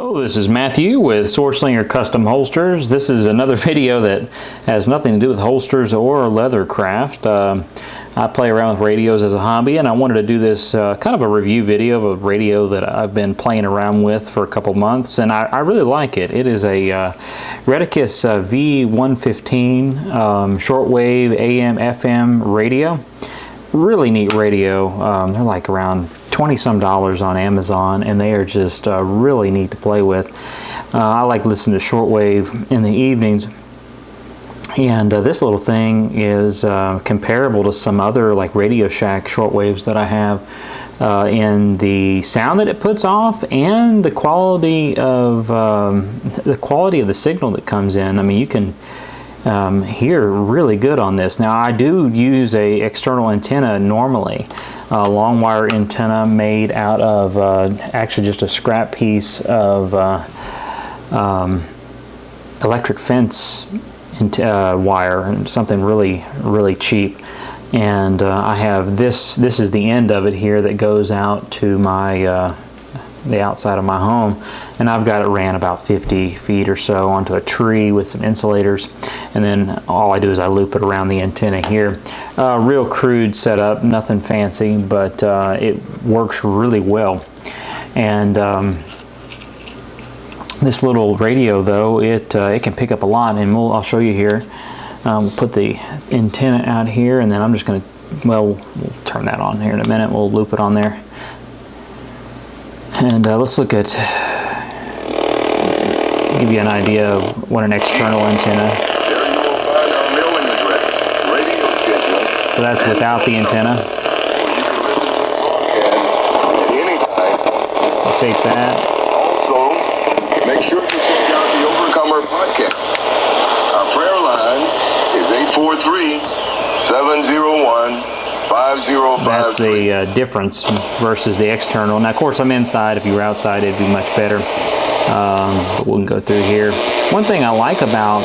Oh, this is Matthew with Swordslinger Custom Holsters. This is another video that has nothing to do with holsters or leather craft. I play around with radios as a hobby, and I wanted to do this kind of a review video of a radio that I've been playing around with for a couple months, and I really like it. It is a Retekess V115 Shortwave AM/FM radio. Really neat radio. They're like around $20-some on Amazon, and they are just really neat to play with. I like listening to shortwave in the evenings, and this little thing is comparable to some other like Radio Shack shortwaves that I have in the sound that it puts off and the quality of the signal that comes in. I mean, you can hear really good on this. Now, I do use a external antenna normally, a long wire antenna made out of actually just a scrap piece of electric fence wire, and something really cheap. And I have this is the end of it here that goes out to my the outside of my home, and I've got it ran about 50 feet or so onto a tree with some insulators, and then all I do is I loop it around the antenna here. Real crude setup, nothing fancy, but it works really well. And this little radio, though, it can pick up a lot, and I'll show you here. We'll put the antenna out here, and then I'm just going to, we'll turn that on here in a minute. We'll loop it on there. And let's look at, give you an idea of what an external antenna. So that's without the antenna. I'll take that. Also, make sure to check out the Overcomer podcast. Our prayer line is 843-701-5053. That's the difference versus the external. Now, of course, I'm inside. If you were outside, it'd be much better. But we can go through here. One thing I like about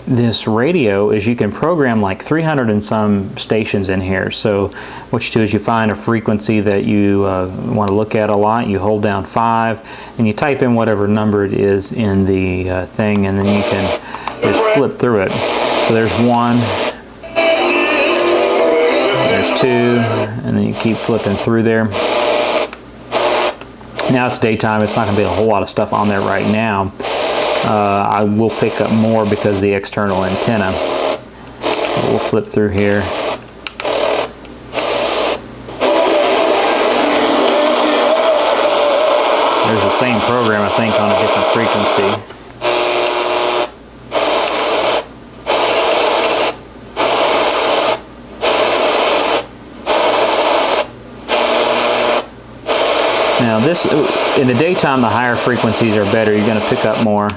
this radio is you can program like 300 and some stations in here. So what you do is you find a frequency that you want to look at a lot. You hold down 5, and you type in whatever number it is in the thing, and then you can just flip through it. So there's 1. There's 2, and then you keep flipping through there. Now it's daytime. It's not going to be a whole lot of stuff on there right now. I will pick up more because of the external antenna. We'll flip through here. There's the same program, I think, on a different frequency. Now this, in the daytime, the higher frequencies are better. You're going to pick up more.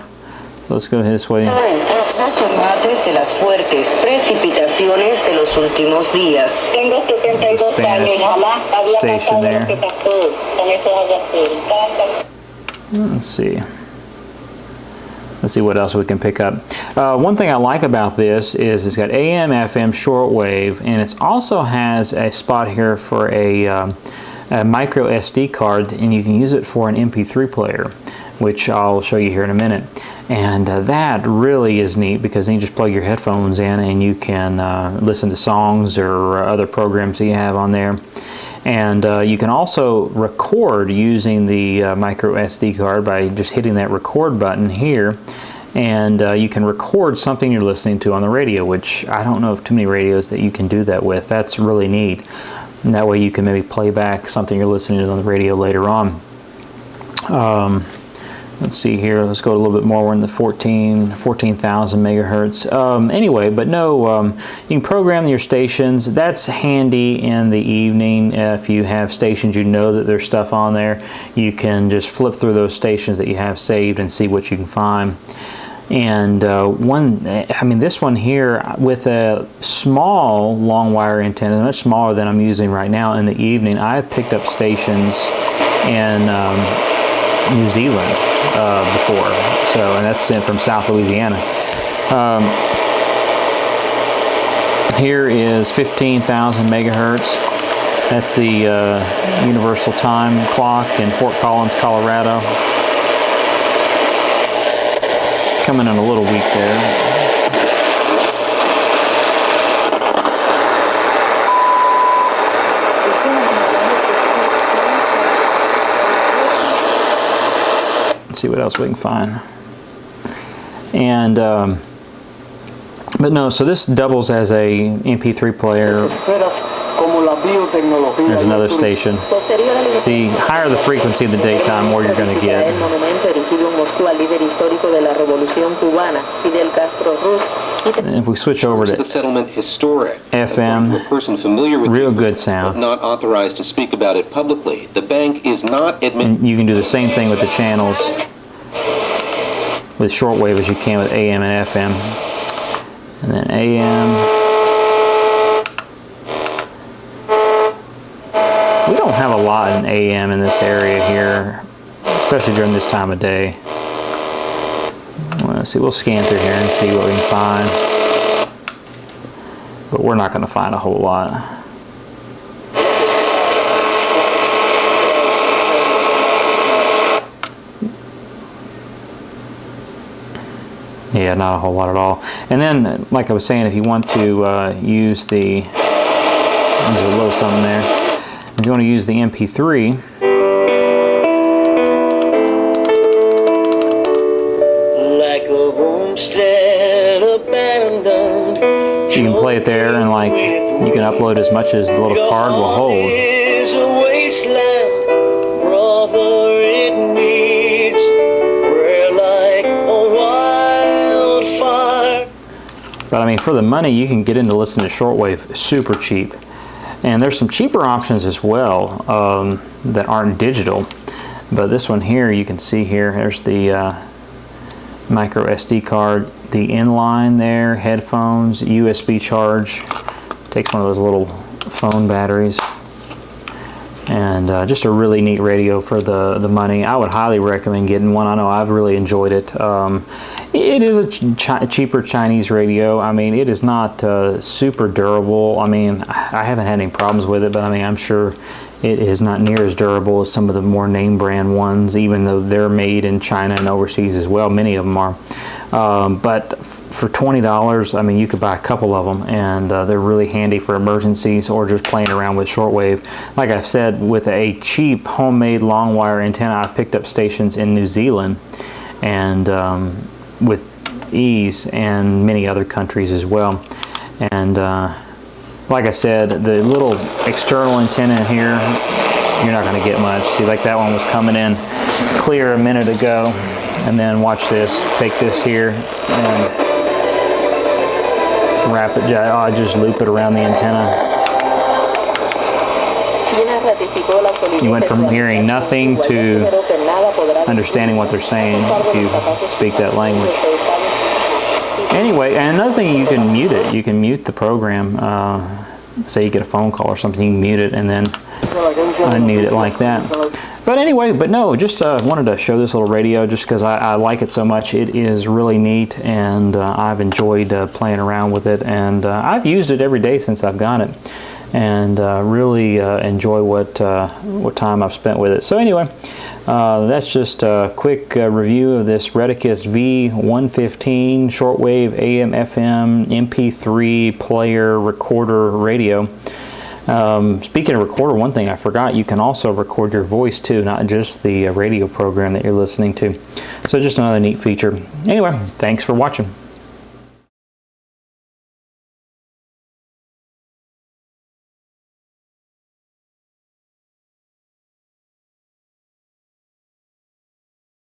Let's go this way. Spanish station there. Let's see. Let's see what else we can pick up. One thing I like about this is it's got AM/FM shortwave, and it also has a spot here for a micro SD card, and you can use it for an MP3 player, which I'll show you here in a minute. And that really is neat, because then you just plug your headphones in and you can listen to songs or other programs that you have on there. And you can also record using the micro SD card by just hitting that record button here, and you can record something you're listening to on the radio, which I don't know of too many radios that you can do that with. That's really neat. And that way you can maybe play back something you're listening to on the radio later on. Let's see here. Let's go a little bit more. We're in the 14,000 megahertz. Anyway, but no, you can program your stations. That's handy in the evening. If you have stations, you know that there's stuff on there. You can just flip through those stations that you have saved and see what you can find. And this one here with a small long wire antenna, much smaller than I'm using right now in the evening, I've picked up stations in New Zealand before. So, and that's from South Louisiana. Here is 15,000 megahertz. That's the universal time clock in Fort Collins, Colorado. coming in a little weak there. Let's see what else we can find. And but no, so this doubles as a MP3 player. There's another station. See, higher the frequency in the daytime, more you're going to get. And if we switch over to the settlement historic, FM, a person familiar with real good sound. But not authorized to speak about it publicly. The bank is not admitting. And you can do the same thing with the channels with shortwave as you can with AM and FM. And then AM. We don't have a lot in AM in this area here, especially during this time of day. Let's see, we'll scan through here and see what we can find. But we're not going to find a whole lot. Yeah, not a whole lot at all. And then, like I was saying, if you want to use the, there's a little something there. If you want to use the MP3, like a homestead abandoned, you can play it there, and like you can upload as much as the little card will hold. is a wasteland, brother, it needs prayer like a wildfire. But I mean, for the money, you can get into listening to shortwave super cheap. And there's some cheaper options as well that aren't digital. But this one here, you can see here, there's the micro SD card, the inline there, headphones, USB charge. Takes one of those little phone batteries. And just a really neat radio for the money. I would highly recommend getting one. I know I've really enjoyed it. It is a cheaper Chinese radio. I mean, it is not super durable. I mean, I haven't had any problems with it, but I mean, I'm sure it is not near as durable as some of the more name brand ones, even though they're made in China and overseas as well. Many of them are. But for $20, I mean, you could buy a couple of them, and they're really handy for emergencies or just playing around with shortwave. Like I've said, with a cheap homemade long wire antenna, I've picked up stations in New Zealand and with ease, and many other countries as well. And like I said, the little external antenna here, you're not going to get much. See, like that one was coming in clear a minute ago, and then watch this. Take this here and wrap it. I just loop it around the antenna. You went from hearing nothing to understanding what they're saying if you speak that language. Anyway, and another thing, you can mute it. You can mute the program. Say you get a phone call or something, you can mute it and then unmute it like that. But anyway, no, just wanted to show this little radio just because I like it so much. It is really neat, and I've enjoyed playing around with it, and I've used it every day since I've got it, and really enjoy what time I've spent with it. So anyway, that's just a quick review of this Retekess V115 Shortwave AM FM MP3 Player Recorder Radio. Speaking of recorder, one thing I forgot, you can also record your voice too, not just the radio program that you're listening to. So just another neat feature. Anyway, thanks for watching.